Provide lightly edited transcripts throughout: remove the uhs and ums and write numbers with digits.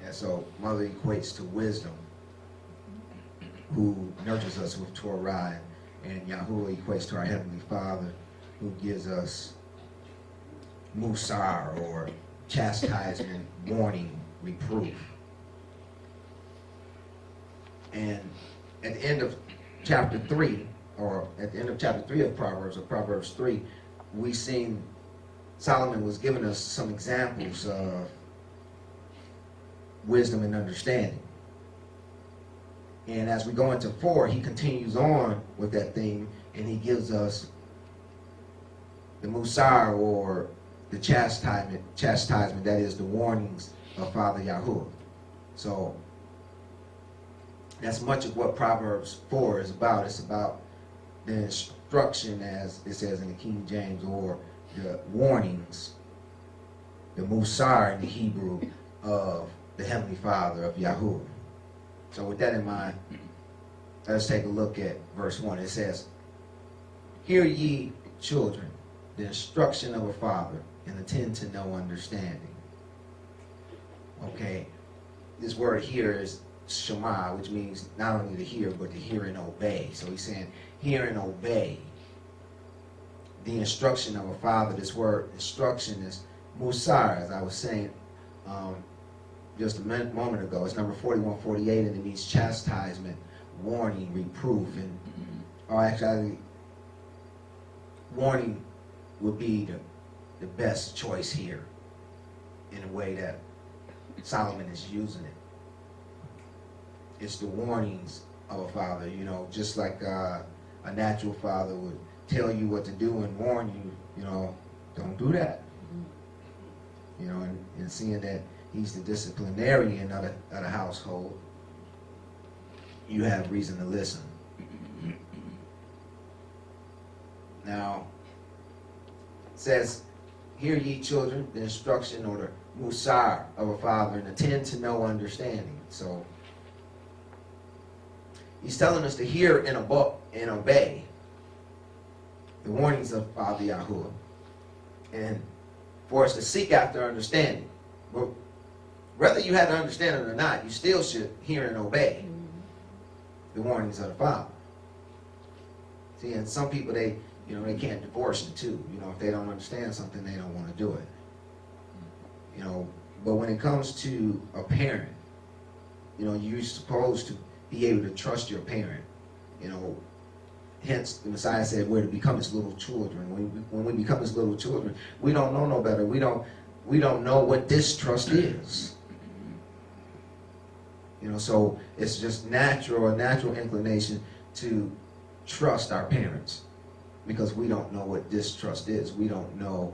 And so mother equates to wisdom, who nurtures us with Torah, and Yahuwah equates to our Heavenly Father, who gives us Musar, or chastisement, warning, reproof. And at the end of chapter 3, or at the end of chapter 3 of Proverbs, or Proverbs 3, we seen Solomon was giving us some examples of wisdom and understanding. And as we go into 4, he continues on with that theme, and he gives us the Musar, or the chastisement, that is the warnings of Father Yahuwah. So that's much of what Proverbs 4 is about. It's about the instruction, as it says in the King James, or the warnings, the Musar in the Hebrew, of the Heavenly Father, of Yahuwah. So with that in mind, let's take a look at verse 1. It says, "Hear ye, children, the instruction of a father, and attend to know understanding." Okay, this word here is Shema, which means not only to hear, but to hear and obey. So he's saying, hear and obey the instruction of a father. This word instruction is Musar, as I was saying just a moment ago. It's number 4148, and it means chastisement, warning, reproof, and or actually warning would be the best choice here in a way that Solomon is using it. It's the warnings of a father, you know, just like a natural father would tell you what to do and warn you, you know, don't do that. You know, and seeing that he's the disciplinarian of the household, you have reason to listen. Now, it says, "Hear ye, children, the instruction, or the Musar of a father, and attend to know understanding." So he's telling us to hear and obey the warnings of Father Yahuwah, and for us to seek after understanding. But whether you have to understand it or not, you still should hear and obey the warnings of the Father. See, and some people, they can't divorce the two. You know, if they don't understand something, they don't want to do it. You know, but when it comes to a parent, you know, you're supposed to be able to trust your parent. You know, hence the Messiah said we're to become as little children. When we become as little children, we don't know no better. We don't know what distrust is. You know, so it's just a natural inclination to trust our parents, because we don't know what distrust is. We don't know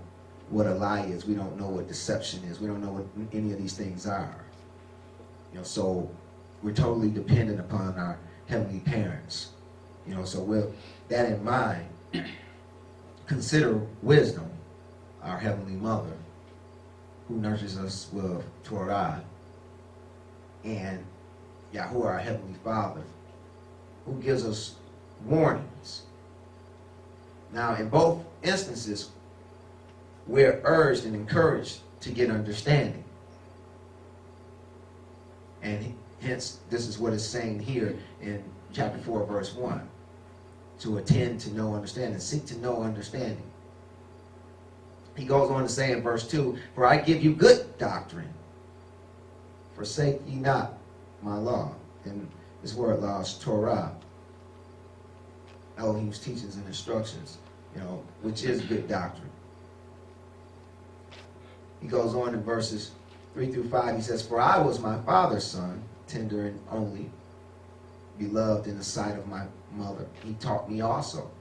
what a lie is. We don't know what deception is. We don't know what any of these things are. You know, so we're totally dependent upon our heavenly parents. You know, so with that in mind, consider wisdom, our heavenly mother, who nurtures us with Torah, and Yahuwah, our heavenly Father, who gives us warnings. Now, in both instances, we're urged and encouraged to get understanding. And hence, this is what it's saying here in chapter 4, verse 1. To attend to know understanding, seek to know understanding. He goes on to say in verse 2, "For I give you good doctrine. Forsake ye not my law." And this word law is Torah. Elohim's teachings and instructions, you know, which is good doctrine. He goes on in verses 3 through 5. He says, "For I was my father's son, tender and only, beloved in the sight of my mother. He taught me also,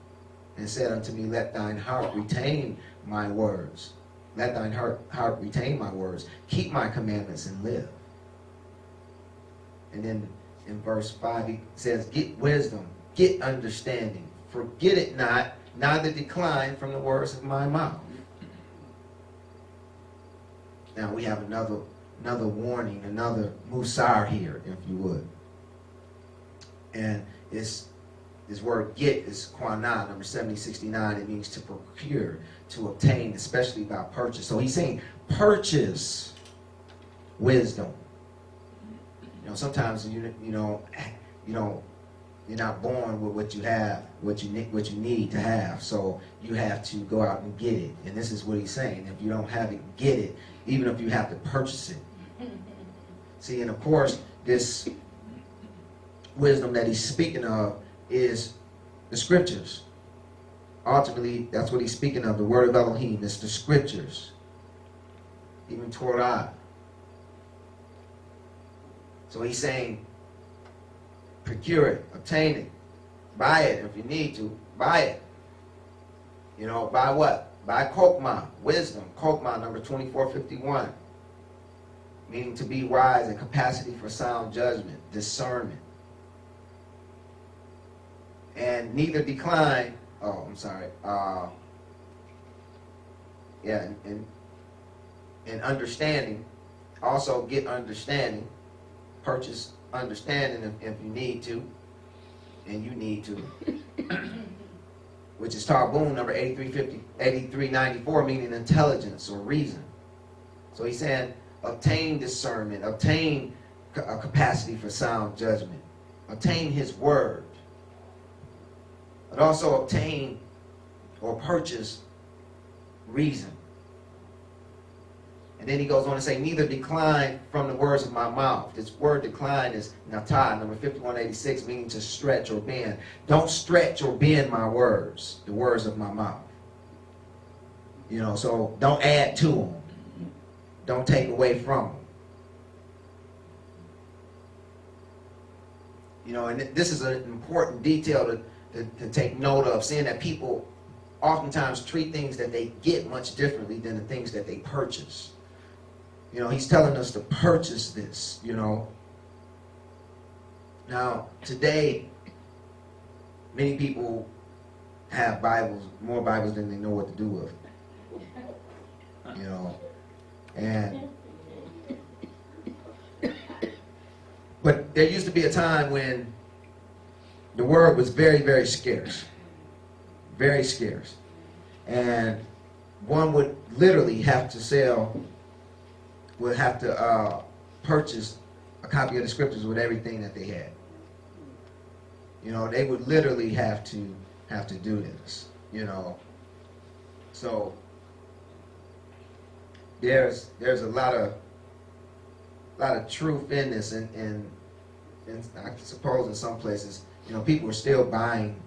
and said unto me, Let thine heart retain my words. Let thine heart retain my words. Keep my commandments and live." And then in verse 5 he says, "Get wisdom, get understanding. Forget it not, neither decline from the words of my mouth." Now we have another warning, another musar here, if you would. And this word get is quana, number 7069. It means to procure, to obtain, especially by purchase. So he's saying purchase wisdom. You know, sometimes you're not born with what you have, what you need to have. So you have to go out and get it. And this is what he's saying. If you don't have it, get it, even if you have to purchase it. See, and of course, this wisdom that he's speaking of is the scriptures. Ultimately, that's what he's speaking of, the word of Elohim. It's the scriptures. Even Torah. So he's saying, procure it, obtain it, buy it if you need to, buy it. You know, buy what? Buy kokma, wisdom, kokma, number 2451. Meaning to be wise and capacity for sound judgment, discernment. And neither decline, and understanding, also get understanding, purchase understanding if you need to, and you need to, which is Tarbun, number 8394, meaning intelligence or reason. So he's saying, obtain discernment, obtain a capacity for sound judgment, obtain his word, but also obtain or purchase reason. And then he goes on to say, neither decline from the words of my mouth. This word decline is natah, number 5186, meaning to stretch or bend. Don't stretch or bend my words, the words of my mouth. You know, so don't add to them. Don't take away from them. You know, and this is an important detail to take note of, seeing that people oftentimes treat things that they get much differently than the things that they purchase. You know, he's telling us to purchase this, you know. Now, today, many people have Bibles, more Bibles than they know what to do with. You know, but there used to be a time when the word was very, very scarce. Very scarce. And one would literally have to purchase a copy of the scriptures with everything that they had. You know, they would literally have to do this, you know. So there's a lot of truth in this, and I suppose in some places, you know, people are still buying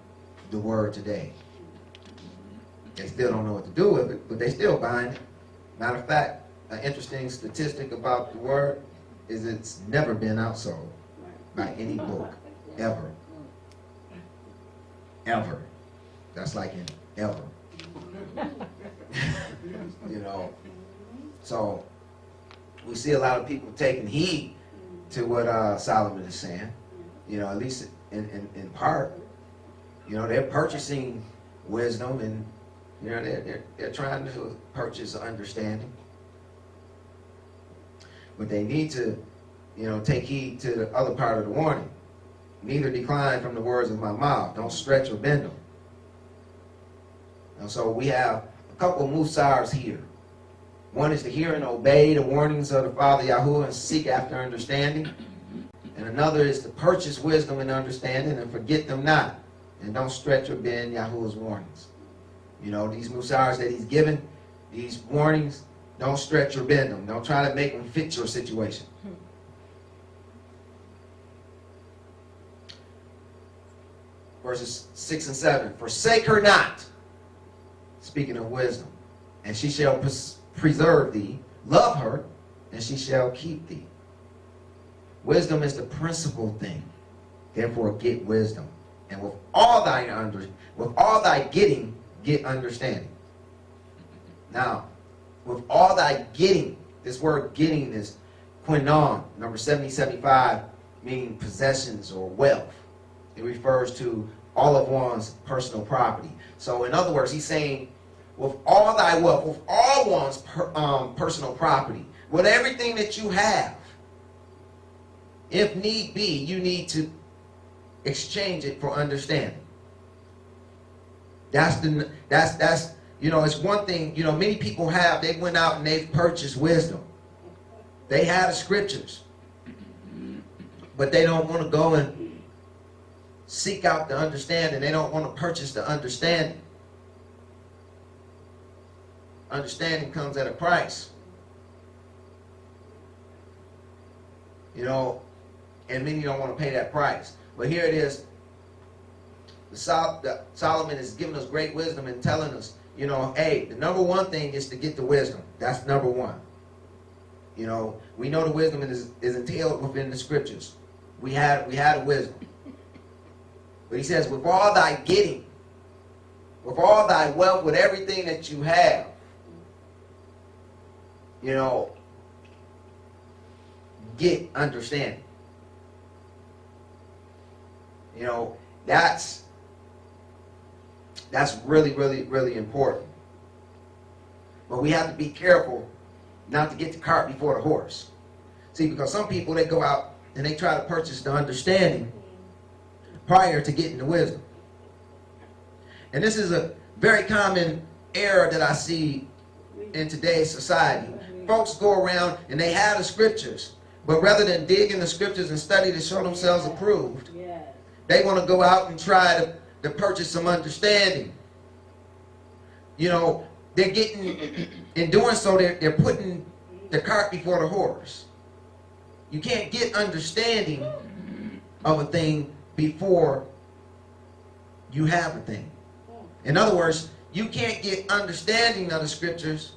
the word today. They still don't know what to do with it, but they still buying it. Matter of fact, an interesting statistic about the word is it's never been outsold by any book, ever. Ever. That's like in ever. You know, so we see a lot of people taking heed to what Solomon is saying, you know, at least in part. You know, they're purchasing wisdom, and you know, they're trying to purchase understanding. But they need to, you know, take heed to the other part of the warning. Neither decline from the words of my mouth. Don't stretch or bend them. And so we have a couple of musars here. One is to hear and obey the warnings of the Father Yahuwah and seek after understanding. And another is to purchase wisdom and understanding and forget them not. And don't stretch or bend Yahuwah's warnings. You know, these musars that he's given, these warnings, don't stretch or bend them. Don't try to make them fit your situation. Verses 6 and 7. Forsake her not, speaking of wisdom, and she shall preserve thee. Love her, and she shall keep thee. Wisdom is the principal thing. Therefore get wisdom. And with all thy getting, get understanding. Now, with all thy getting, this word getting is quinon, number 7075, meaning possessions or wealth. It refers to all of one's personal property. So in other words, he's saying, with all thy wealth, with all one's personal property, with everything that you have, if need be, you need to exchange it for understanding. That's it's one thing, many people they went out and they've purchased wisdom. They have the scriptures, but they don't want to go and seek out the understanding. They don't want to purchase the understanding. Understanding comes at a price. And many don't want to pay that price. But here it is. Solomon is giving us great wisdom and telling us, hey, the number one thing is to get the wisdom. That's number one. We know the wisdom is entailed within the scriptures. We had a wisdom. But he says, with all thy getting, with all thy wealth, with everything that you have, get understanding. That's really, really, really important. But we have to be careful not to get the cart before the horse. See, because some people, they go out and they try to purchase the understanding prior to getting the wisdom. And this is a very common error that I see in today's society. Folks go around and they have the scriptures, but rather than dig in the scriptures and study to show themselves approved, they want to go out and try to purchase some understanding. They're getting, in doing so, they're putting the cart before the horse. You can't get understanding of a thing before you have a thing. In other words, you can't get understanding of the scriptures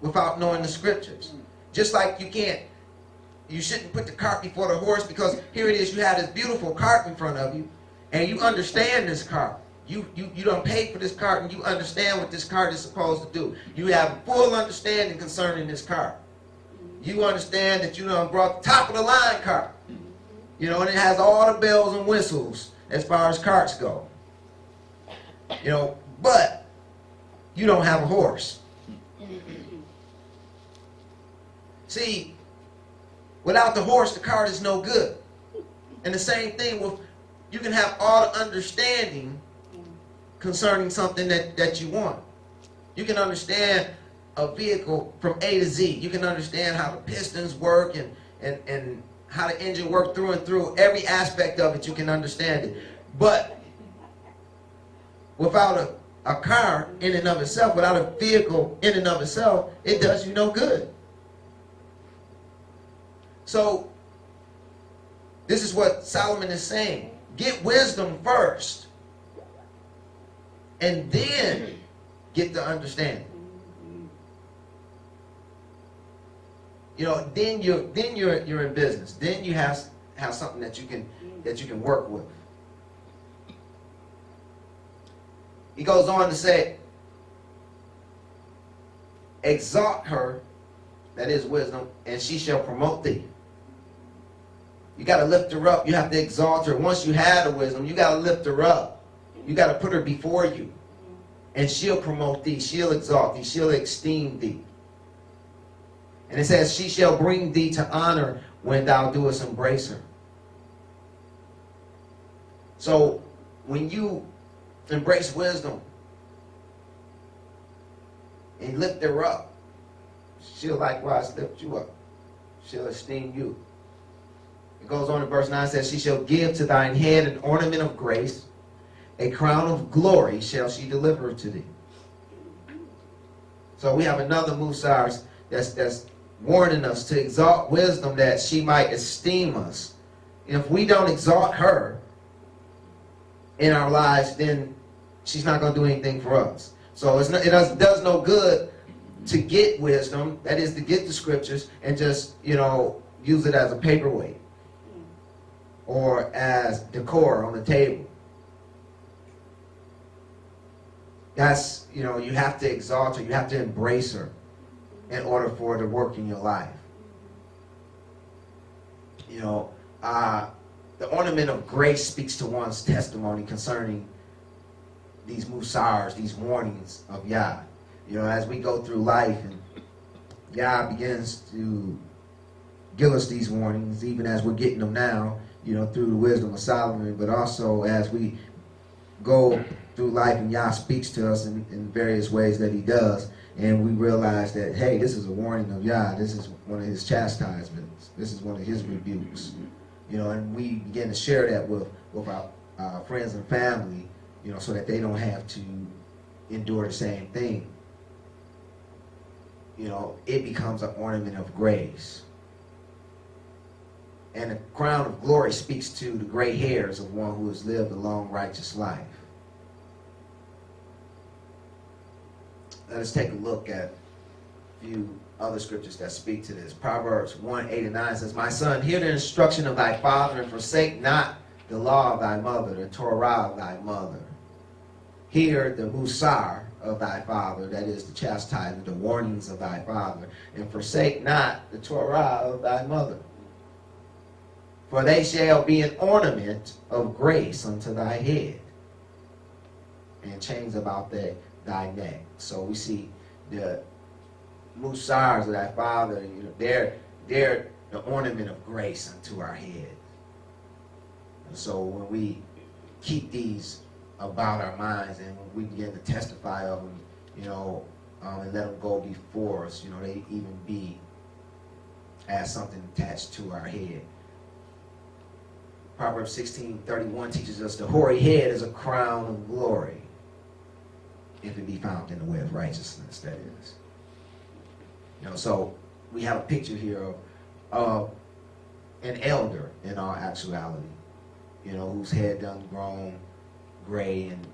without knowing the scriptures. Just like you shouldn't put the cart before the horse, because here it is, you have this beautiful cart in front of you, and you understand this cart. You don't pay for this cart, and you understand what this cart is supposed to do. You have full understanding concerning this cart. You understand that you done brought the top of the line cart. And it has all the bells and whistles as far as carts go. But you don't have a horse. See, without the horse, the cart is no good. And the same thing with, you can have all the understanding concerning something that you want. You can understand a vehicle from A to Z. You can understand how the pistons work and how the engine works through and through. Every aspect of it, you can understand it. But without a car in and of itself, without a vehicle in and of itself, it does you no good. So this is what Solomon is saying. Get wisdom first, and then get the understanding. Then you're in business. Then you have something that you can work with. He goes on to say, exalt her, that is wisdom, and she shall promote thee. You got to lift her up. You have to exalt her. Once you have the wisdom, you got to lift her up. You got to put her before you. And she'll promote thee. She'll exalt thee. She'll esteem thee. And it says, she shall bring thee to honor when thou doest embrace her. So when you embrace wisdom and lift her up, she'll likewise lift you up. She'll esteem you. It goes on in verse 9, says, she shall give to thine head an ornament of grace, a crown of glory shall she deliver to thee. So we have another Musar that's warning us to exalt wisdom that she might esteem us. If we don't exalt her in our lives, then she's not going to do anything for us. So it does no good to get wisdom, that is to get the scriptures, and just, use it as a paperweight or as decor on the table. That's, you have to exalt her, you have to embrace her in order for it to work in your life. The ornament of grace speaks to one's testimony concerning these musars, these warnings of Yah. As we go through life and Yah begins to give us these warnings, even as we're getting them now, through the wisdom of Solomon, but also as we go through life and Yah speaks to us in various ways that he does, and we realize that, hey, this is a warning of Yah. This is one of his chastisements. This is one of his rebukes. And we begin to share that with our friends and family, so that they don't have to endure the same thing. It becomes an ornament of grace. And the crown of glory speaks to the gray hairs of one who has lived a long, righteous life. Let us take a look at a few other scriptures that speak to this. Proverbs 1:8-9 says, "My son, hear the instruction of thy father, and forsake not the law of thy mother, the Torah of thy mother. Hear the musar of thy father," that is the chastisement, the warnings of thy father, "and forsake not the Torah of thy mother. For they shall be an ornament of grace unto thy head, and chains about thy neck." So we see the musars of thy father, they're the ornament of grace unto our head. And so when we keep these about our minds and we begin to testify of them, and let them go before us, they even be as something attached to our head. Proverbs 16:31 teaches us the hoary head is a crown of glory, if it be found in the way of righteousness, that is. So we have a picture here of an elder in all actuality, whose head done grown gray, and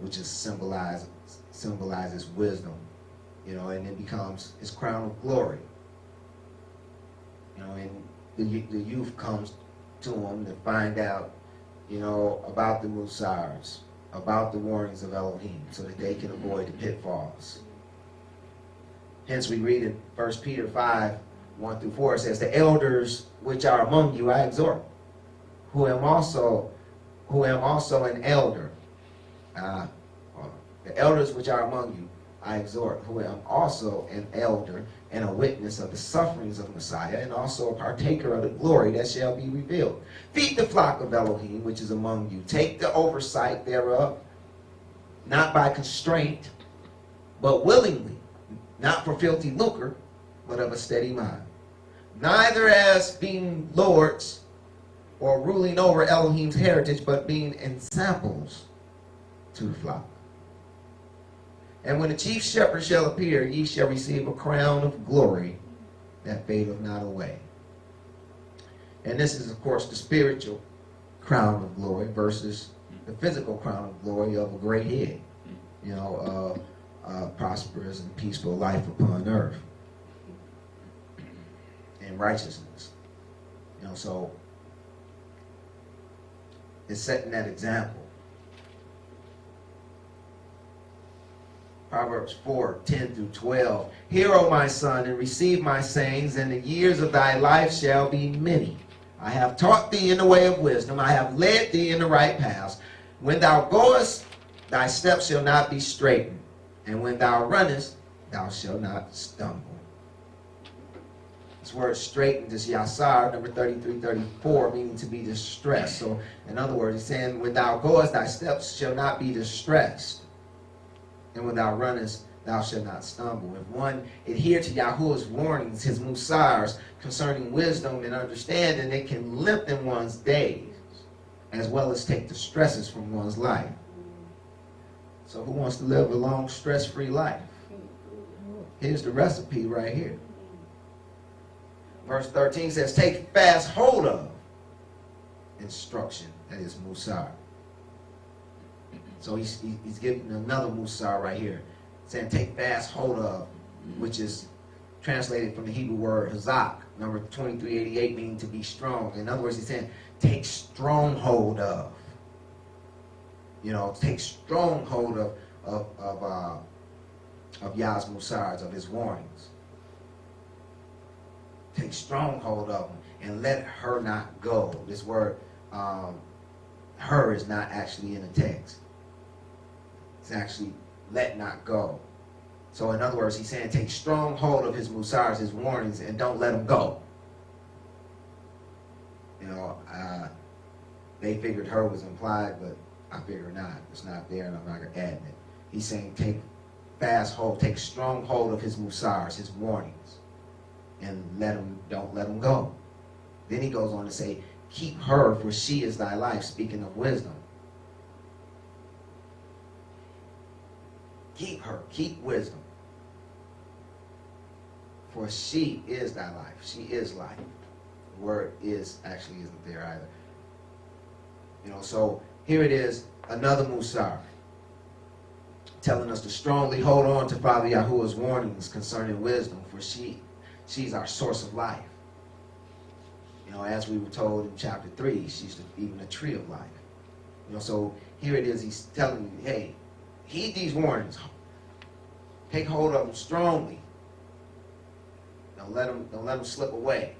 which is symbolizes wisdom, and it becomes his crown of glory. And the youth comes to him to find out, about the musars, about the warnings of Elohim, so that they can avoid the pitfalls. Hence we read in 1 Peter 5:1-4, it says, "The elders which are among you I exhort, who am also an elder." The elders which are among you I exhort, who am also an elder and a witness of the sufferings of Messiah, and also a partaker of the glory that shall be revealed. Feed the flock of Elohim which is among you. Take the oversight thereof, not by constraint, but willingly, not for filthy lucre, but of a steady mind. Neither as being lords or ruling over Elohim's heritage, but being ensamples to the flock. And when the chief shepherd shall appear, ye shall receive a crown of glory that fadeth not away. And this is, of course, the spiritual crown of glory versus the physical crown of glory of a great head, prosperous and peaceful life upon earth and righteousness. So it's setting that example. Proverbs 4:10-12. "Hear, O my son, and receive my sayings, and the years of thy life shall be many. I have taught thee in the way of wisdom. I have led thee in the right paths. When thou goest, thy steps shall not be straitened. And when thou runnest, thou shalt not stumble." This word straightened is yasar, number 33-34, meaning to be distressed. So, in other words, he's saying, when thou goest, thy steps shall not be distressed. And when thou runnest, thou shalt not stumble. If one adhere to Yahuwah's warnings, his musars concerning wisdom and understanding, it can lengthen one's days, as well as take the stresses from one's life. So who wants to live a long, stress-free life? Here's the recipe right here. Verse 13 says, "Take fast hold of instruction," that is musar. So he's giving another musar right here, saying take fast hold of, which is translated from the Hebrew word hazak, number 2388, meaning to be strong. In other words, he's saying take strong hold of. Take strong hold of Yah's musars, of his warnings. Take strong hold of them and let her not go. This word, her, is not actually in the text. It's actually let not go. So in other words, he's saying take strong hold of his musars, his warnings, and don't let them go. They figured her was implied, but I figure not. It's not there, and I'm not adding it. He's saying take strong hold of his musars, his warnings, and don't let them go. Then he goes on to say, keep her, for she is thy life, speaking of wisdom. Keep her, keep wisdom. For she is thy life. She is life. The word is actually isn't there either. You know, so here it is, another musar, telling us to strongly hold on to Father Yahuwah's warnings concerning wisdom, for she's our source of life. You know, as we were told in chapter 3, she's even a tree of life. You know, so here it is, he's telling you, hey, heed these warnings. Take hold of them strongly. Don't let them slip away.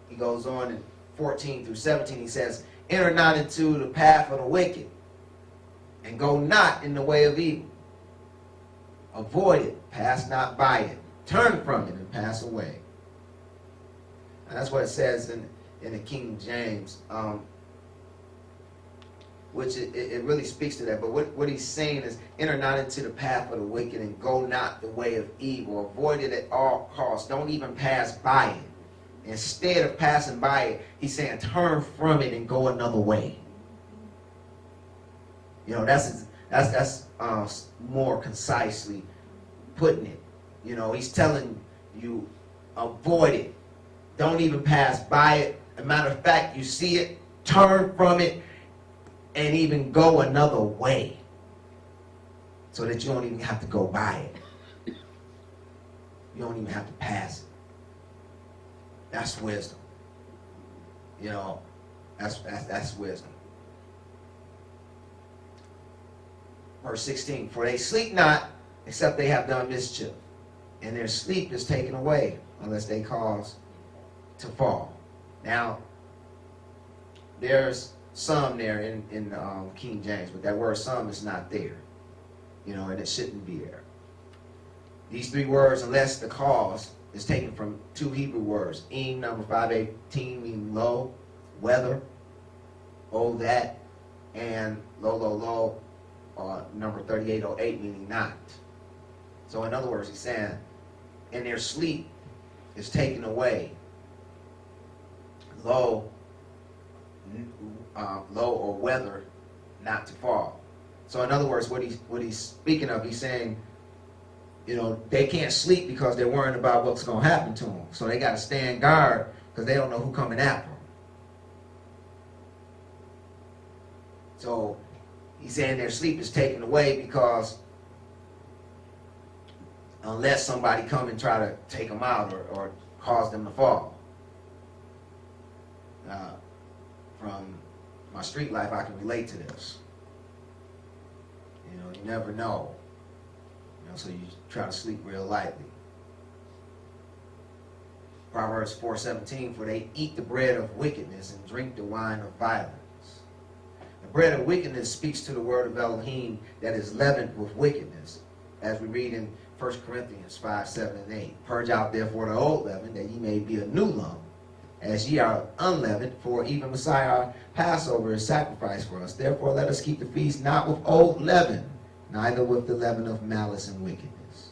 He goes on in 14 through 17, he says, enter not into the path of the wicked, and go not in the way of evil. Avoid it, pass not by it. Turn from it and pass away. And that's what it says in the King James, which it really speaks to that. But what he's saying is, enter not into the path of the wicked, and go not the way of evil. Avoid it at all costs. Don't even pass by it. Instead of passing by it, he's saying turn from it and go another way. You know, that's more concisely putting it. You know, he's telling you avoid it. Don't even pass by it. As a matter of fact, you see it, turn from it, and even go another way, so that you don't even have to go by it. You don't even have to pass it. That's wisdom. You know, that's wisdom. Verse 16, for they sleep not, except they have done mischief, and their sleep is taken away, unless they cause to fall. Now, there's some there in King James, but that word some is not there. You know, and it shouldn't be there. These three words, unless the cause, is taken from two Hebrew words. Em, number 518, meaning low, weather, oh that, and lo, number 3808, meaning not. So in other words, he's saying, and their sleep is taken away. Low or weather, not to fall. So in other words, what he's speaking of, he's saying, you know, they can't sleep because they're worrying about what's going to happen to them. So they got to stand guard because they don't know who's coming after them. So he's saying their sleep is taken away because unless somebody come and try to take them out or cause them to fall. From my street life, I can relate to this. You know, you never know. You know, so you try to sleep real lightly. Proverbs 4:17, for they eat the bread of wickedness and drink the wine of violence. The bread of wickedness speaks to the word of Elohim that is leavened with wickedness, as we read in 1 Corinthians 5:7 and 8. Purge out therefore the old leaven, that ye may be a new lump, as ye are unleavened, for even Messiah our Passover is sacrificed for us. Therefore let us keep the feast not with old leaven, neither with the leaven of malice and wickedness,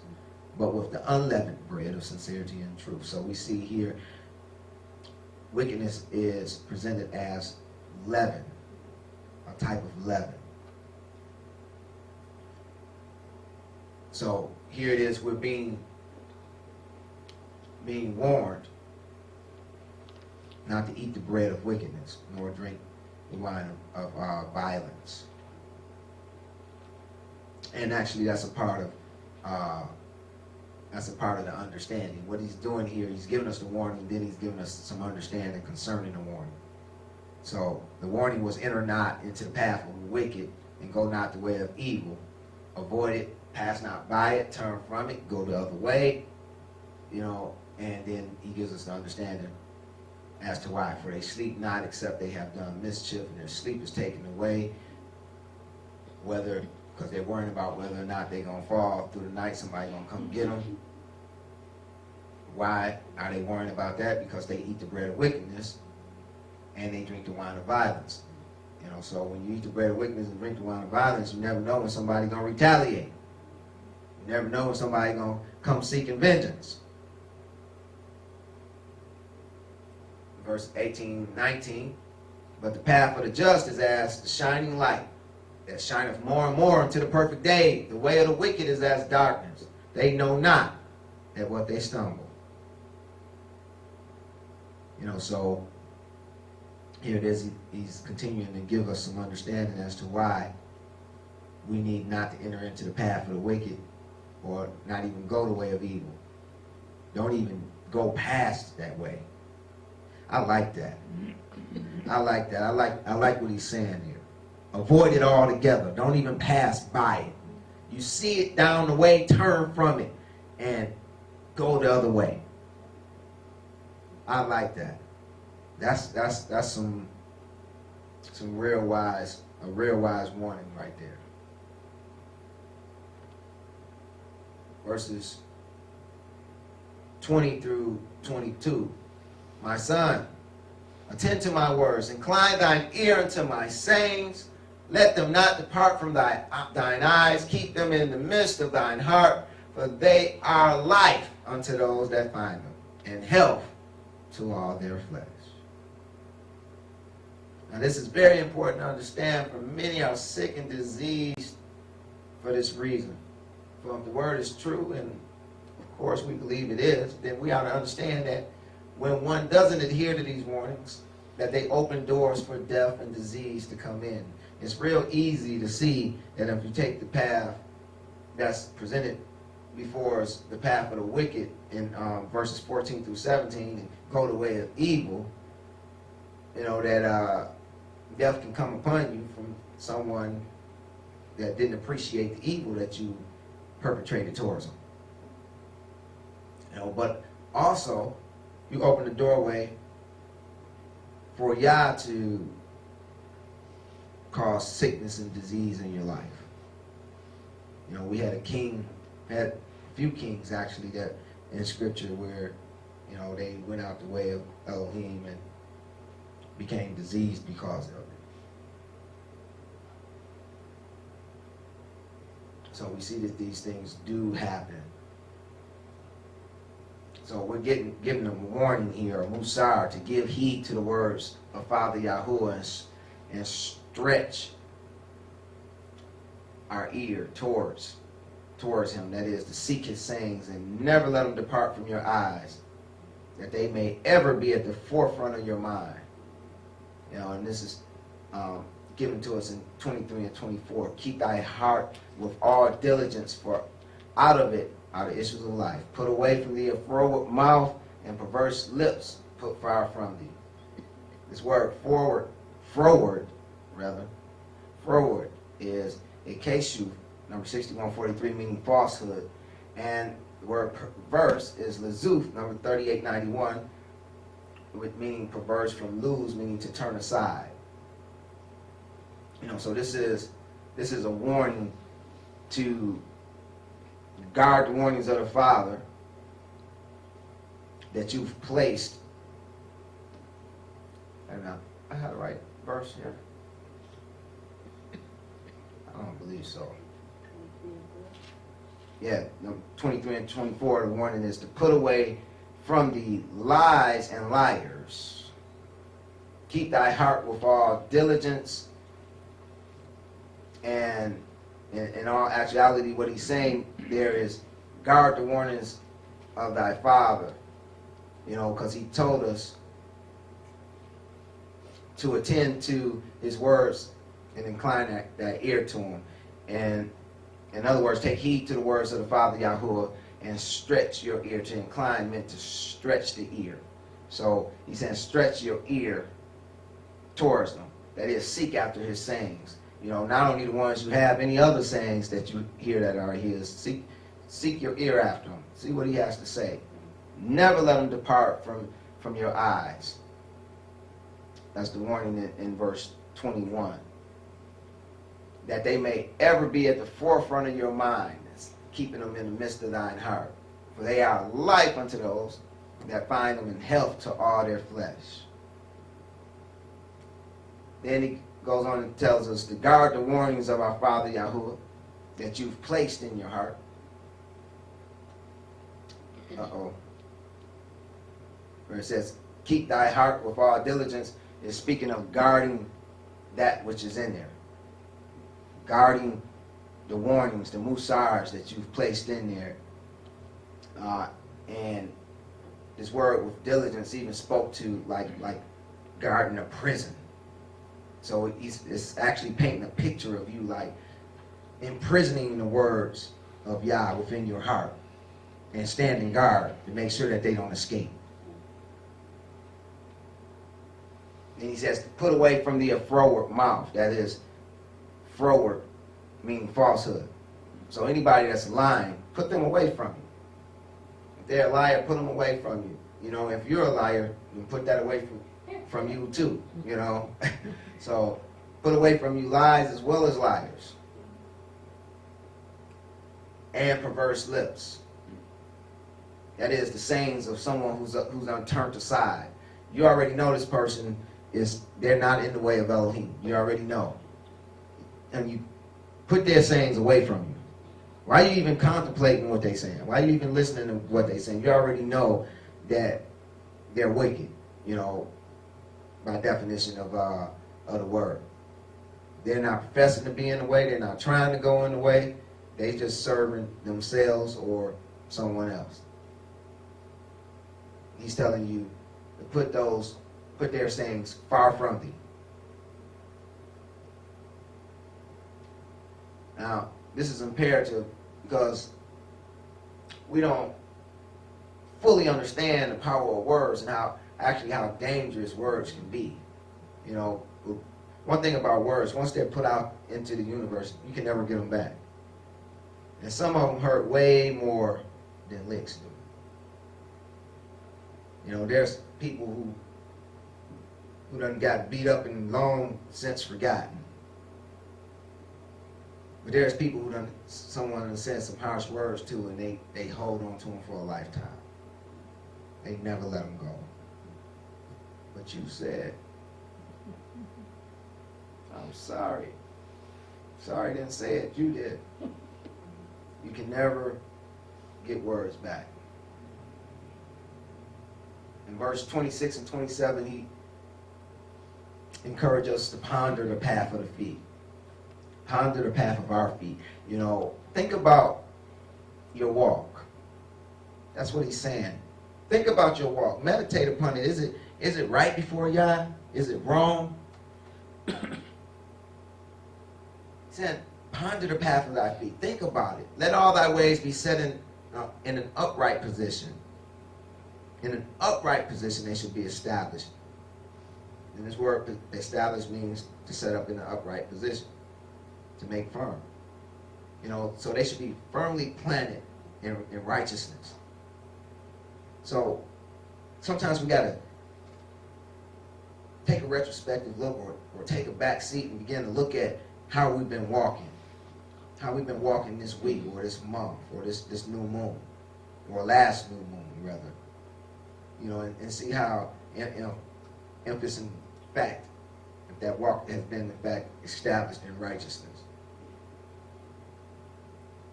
but with the unleavened bread of sincerity and truth. So we see here, wickedness is presented as leaven, a type of leaven. So here it is, we're being warned not to eat the bread of wickedness, nor drink the wine of violence. And actually, that's a part of the understanding. What he's doing here, he's giving us the warning, then he's giving us some understanding concerning the warning. So the warning was, enter not into the path of the wicked, and go not the way of evil. Avoid it, pass not by it, turn from it, go the other way. You know, and then he gives us the understanding as to why. For they sleep not, except they have done mischief, and their sleep is taken away, whether because they're worrying about whether or not they're going to fall through the night, somebody going to come get them. Why are they worrying about that? Because they eat the bread of wickedness. and they drink the wine of violence. You know, so when you eat the bread of wickedness and drink the wine of violence, you never know when somebody's going to retaliate. You never know when somebody's going to come seeking vengeance. Verse 18, 19, but the path of the just is as the shining light that shineth more and more unto the perfect day. The way of the wicked is as darkness. They know not at what they stumble. You know, so here it is. He's continuing to give us some understanding as to why we need not to enter into the path of the wicked, or not even go the way of evil. Don't even go past that way. I like that. I like that. I like what he's saying here. Avoid it altogether. Don't even pass by it. You see it down the way, turn from it and go the other way. I like that. That's some real wise, a real wise warning right there. Verses 20 through 22. My son, attend to my words, incline thine ear unto my sayings. Let them not depart from thine eyes. Keep them in the midst of thine heart, for they are life unto those that find them, and health to all their flesh. Now this is very important to understand, for many are sick and diseased for this reason. For if the word is true, and of course we believe it is, then we ought to understand that when one doesn't adhere to these warnings, that they open doors for death and disease to come in. It's real easy to see that if you take the path that's presented before us, the path of the wicked in verses 14 through 17, and go the way of evil, you know, that death can come upon you from someone that didn't appreciate the evil that you perpetrated towards them. You know, but also, you open the doorway for Yah to cause sickness and disease in your life. You know, we had a few kings actually that in scripture where, you know, they went out the way of Elohim and became diseased because of it. So we see that these things do happen. So we're giving them a warning here, a musar, to give heed to the words of Father Yahuwah and stretch our ear towards him. That is, to seek his sayings and never let them depart from your eyes, that they may ever be at the forefront of your mind. You know, and this is given to us in 23 and 24. Keep thy heart with all diligence, for out of it are the issues of life. Put away from thee a froward mouth, and perverse lips put far from thee. This word froward is a keshu, number 6143, meaning falsehood. And the word perverse is lazuf, number 3891, with meaning perverse from lose, meaning to turn aside. You know, so this is a warning to guard the warnings of the Father that you've placed. And I had the right verse here. I don't believe so. Yeah, 23 and 24, the warning is to put away from the lies and liars. Keep thy heart with all diligence. And in all actuality, what he's saying there is guard the warnings of thy Father. You know, because he told us to attend to his words and incline that ear to him. And in other words, take heed to the words of the Father Yahuwah and stretch your ear. To incline meant to stretch the ear. So he said stretch your ear towards them. That is, seek after his sayings. You know, not only the ones you have, any other sayings that you hear that are his. Seek your ear after him. See what he has to say. Never let him depart from your eyes. That's the warning in verse 21. That they may ever be at the forefront of your mind, keeping them in the midst of thine heart. For they are life unto those that find them, in health to all their flesh. Then he goes on and tells us to guard the warnings of our Father Yahuwah that you've placed in your heart. Where it says, keep thy heart with all diligence, is speaking of guarding that which is in there. Guarding the warnings, the musars that you've placed in there. And this word with diligence even spoke to like guarding a prison. So it's actually painting a picture of you like imprisoning the words of Yah within your heart and standing guard to make sure that they don't escape. And he says, put away from thee a froward mouth. That is, froward meaning falsehood. So anybody that's lying, put them away from you. If they're a liar, put them away from you. You know, if you're a liar, then put that away from you too, you know. So put away from you lies as well as liars. And perverse lips. That is the sayings of someone who's unturned aside. You already know this person they're not in the way of Elohim. You already know. And you put their sayings away from you. Why are you even contemplating what they're saying? Why are you even listening to what they're saying? You already know that they're wicked, you know, by definition of the word. They're not professing to be in the way. They're not trying to go in the way. They just serving themselves or someone else. He's telling you to put their sayings far from thee. Now, this is imperative because we don't fully understand the power of words and how dangerous words can be. You know, one thing about words, once they're put out into the universe, you can never get them back. And some of them hurt way more than licks do. You know, there's people who done got beat up and long since forgotten. But there's people who someone has said some harsh words to, and they hold on to them for a lifetime. They never let them go. But you said, I'm sorry. Sorry I didn't say it, you did. You can never get words back. In verse 26 and 27, he encourages us to ponder the path of the feet. Ponder the path of our feet. You know, think about your walk. That's what he's saying. Think about your walk. Meditate upon it. Is it right before Yah? Is it wrong? He said, ponder the path of thy feet. Think about it. Let all thy ways be set in an upright position. In an upright position, they should be established. And this word established means to set up in an upright position, to make firm. You know, so they should be firmly planted in righteousness. So sometimes we got to take a retrospective look or take a back seat and begin to look at how we've been walking. How we've been walking this week or this month or this new moon or last new moon, rather. You know, and see how, you know, emphasis in fact, if that walk has been in fact established in righteousness.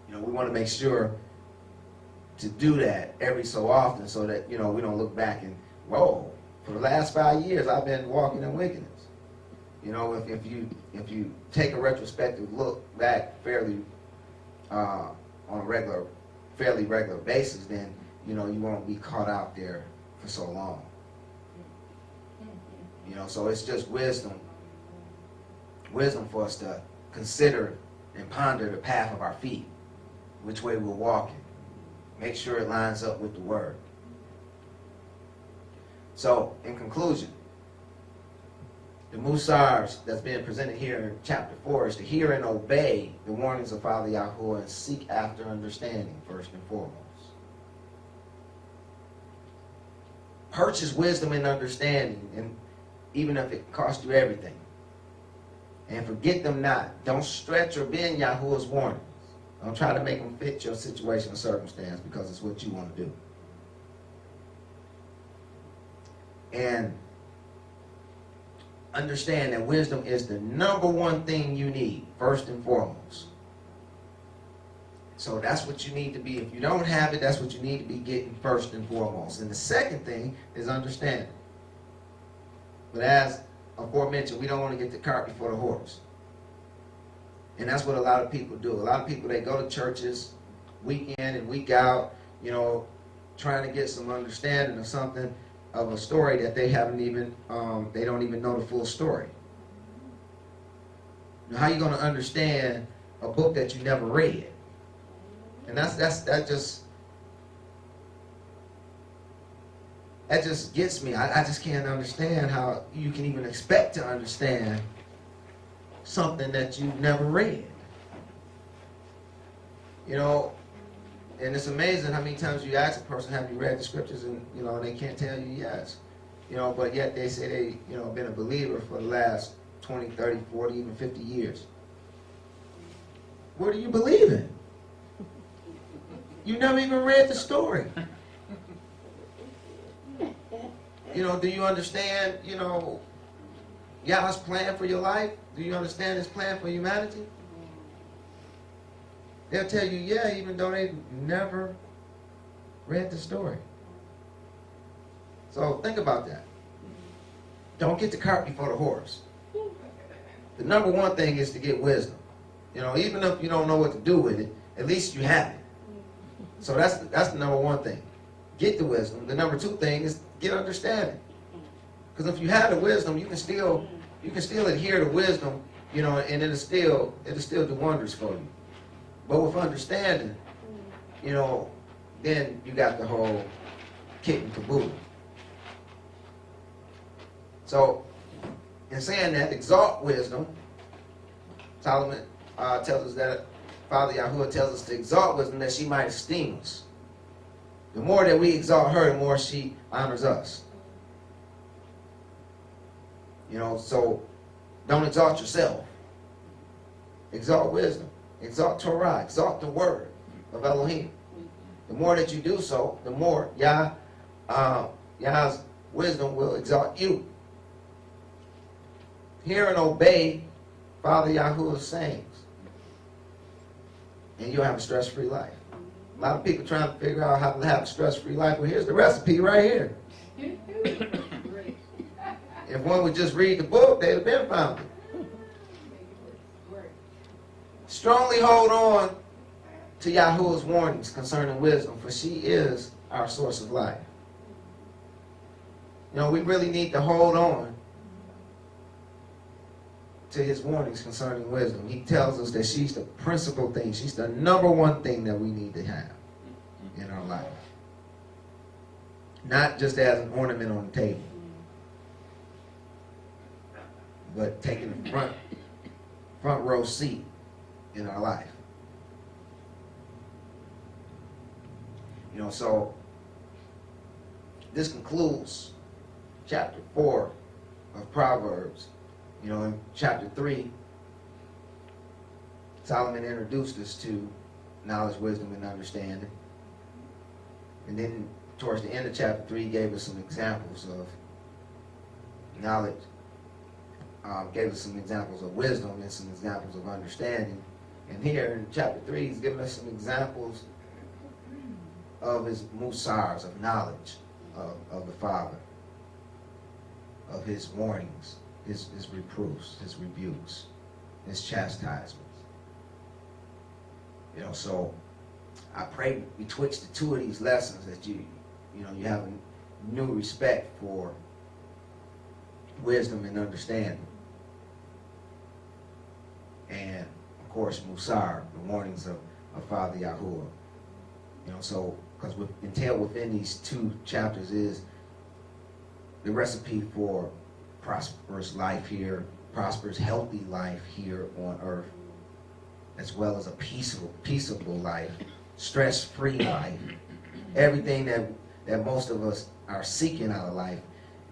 You know, we want to make sure to do that every so often so that, you know, we don't look back and, whoa, for the last 5 years I've been walking in wickedness. You know, if you take a retrospective look back fairly on a fairly regular basis, then, you know, you won't be caught out there for so long. You know, so it's just wisdom for us to consider and ponder the path of our feet, which way we're walking. Make sure it lines up with the word. So, in conclusion, the musars that's being presented here in chapter 4 is to hear and obey the warnings of Father Yahuwah and seek after understanding first and foremost. Purchase wisdom and understanding, and even if it costs you everything. And forget them not. Don't stretch or bend Yahuwah's warnings. Don't try to make them fit your situation or circumstance because it's what you want to do. And understand that wisdom is the number one thing you need, first and foremost. So that's what you need to be. If you don't have it, that's what you need to be getting first and foremost. And the second thing is understanding. But as aforementioned, we don't want to get the cart before the horse. And that's what a lot of people do. A lot of people, they go to churches week in and week out, you know, trying to get some understanding of something, of a story that they haven't even, they don't even know the full story. Now, how are you going to understand a book that you never read? And that just gets me. I just can't understand how you can even expect to understand something that you've never read. You know, and it's amazing how many times you ask a person, have you read the scriptures, and you know, they can't tell you yes. You know, but yet they say they, you know, been a believer for the last 20, 30, 40, even 50 years. What do you believe in? You never even read the story. You know, do you understand, you know, Yah's plan for your life? Do you understand His plan for humanity? They'll tell you, yeah, even though they never read the story. So think about that. Don't get the cart before the horse. The number one thing is to get wisdom. You know, even if you don't know what to do with it, at least you have it. So that's the number one thing. Get the wisdom. The number two thing is get understanding. Because if you have the wisdom, you can still adhere to wisdom, you know, and it'll still do wonders for you. But with understanding, you know, then you got the whole kit and caboodle. So, in saying that, exalt wisdom. Solomon tells us that, Father Yahuwah tells us to exalt wisdom that she might esteem us. The more that we exalt her, the more she honors us. You know, so don't exalt yourself. Exalt wisdom. Exalt Torah. Exalt the word of Elohim. The more that you do so, the more Yah's wisdom will exalt you. Hear and obey Father Yahuwah's sayings, and you'll have a stress-free life. A lot of people trying to figure out how to have a stress-free life. Well, here's the recipe right here. If one would just read the book, they'd have been found it. Strongly hold on to Yahuwah's warnings concerning wisdom, for she is our source of life. You know, we really need to hold on to His warnings concerning wisdom. He tells us that she's the principal thing. She's the number one thing that we need to have in our life. Not just as an ornament on the table, but taking the front row seat in our life. You know, so this concludes chapter 4 of Proverbs. You know, in chapter 3, Solomon introduced us to knowledge, wisdom, and understanding. And then towards the end of chapter 3, he gave us some examples of knowledge, gave us some examples of wisdom and some examples of understanding. And here in chapter 3, he's given us some examples of his musars, of knowledge of the Father, of his warnings, his reproofs, his rebukes, his chastisements. You know, so I pray betwixt the two of these lessons that you have a new respect for wisdom and understanding. And of course, Musar, the warnings of Father Yahuwah. You know, so because entailed within these two chapters is the recipe for prosperous life here, prosperous, healthy life here on earth, as well as a peaceable life, stress-free life. Everything that most of us are seeking out of life,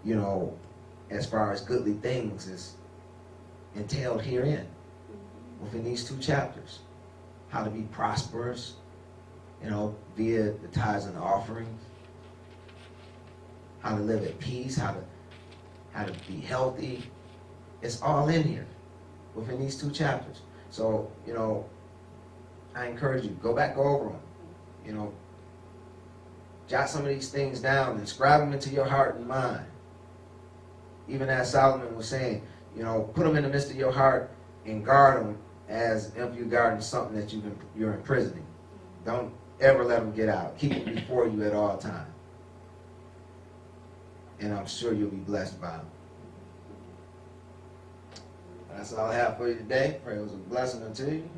you know, as far as goodly things, is entailed herein, within these two chapters. How to be prosperous, you know, via the tithes and the offerings. How to live at peace, how to be healthy, It's all in here within these 2 chapters. So, you know, I encourage you, go back over them. You know, jot some of these things down and scribe them into your heart and mind. Even as Solomon was saying, you know, put them in the midst of your heart and guard them as if you're guarding something that you're imprisoning. Don't ever let them get out. Keep them before you at all times. And I'm sure you'll be blessed by them. That's all I have for you today. Pray it was a blessing unto you.